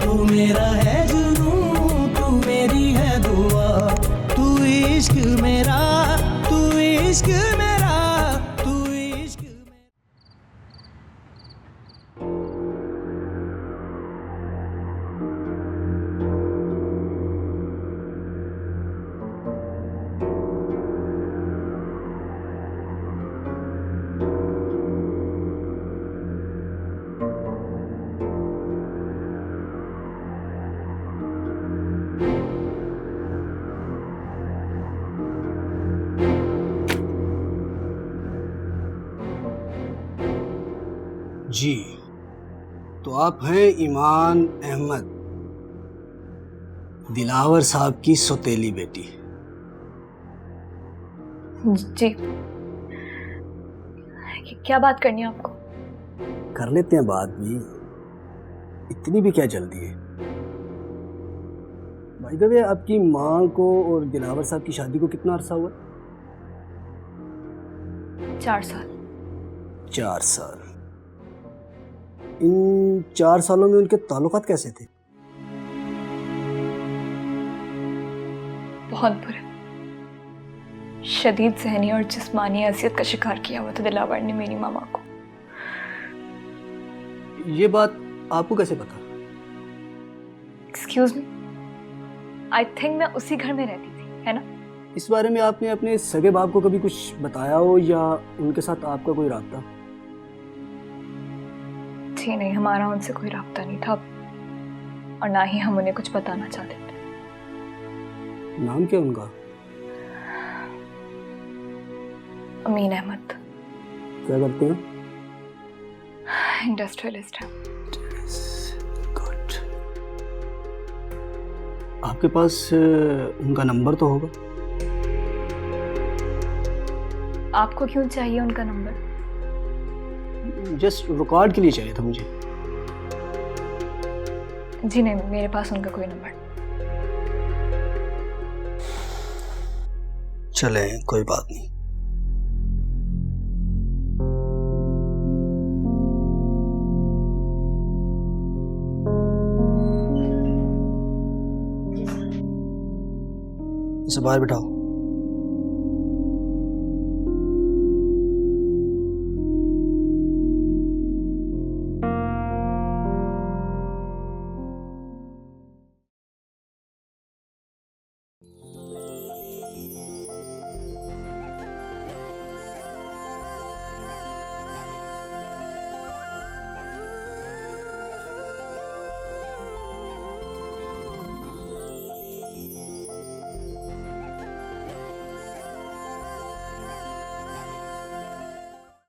तू मेरा है जुनून, तू मेरी है दुआ, तू इश्क मेरा, तू इश्क मेरा, तू इश्क मेरा। जी, तो आप हैं ईमान अहमद, दिलावर साहब की सौतेली बेटी। जी, क्या बात करनी है आपको? कर लेते हैं बात भी, इतनी भी क्या जल्दी है। भाई द वे, आपकी माँ को और दिलावर साहब की शादी को कितना अरसा हुआ? 4 साल। 4 साल। इन 4 सालों में उनके ताल्लुकात कैसे थे? बहुत बुरे, शदीद ज़हनी और जिस्मानी अज़ियत का शिकार किया हुआ था दिलावर ने मेरी मामा को। ये बात आपको कैसे पता? एक्सक्यूज मी, आई थिंक मैं उसी घर में रहती थी, है ना? इस बारे में आपने अपने सगे बाप को कभी कुछ बताया हो या उनके साथ आपका कोई राब्ता? जी नहीं, हमारा उनसे कोई राब्ता नहीं था और ना ही हम उन्हें कुछ बताना चाहते थे। नाम क्या उनका? अमीन अहमद। क्या करते हैं? इंडस्ट्रियलिस्ट है। गुड। आपके पास उनका नंबर तो होगा? आपको क्यों चाहिए उनका नंबर? जस्ट रिकॉर्ड के लिए चाहिए था मुझे। जी नहीं, मेरे पास उनका कोई नंबर। चले, कोई बात नहीं। इसे बाहर बिठाओ।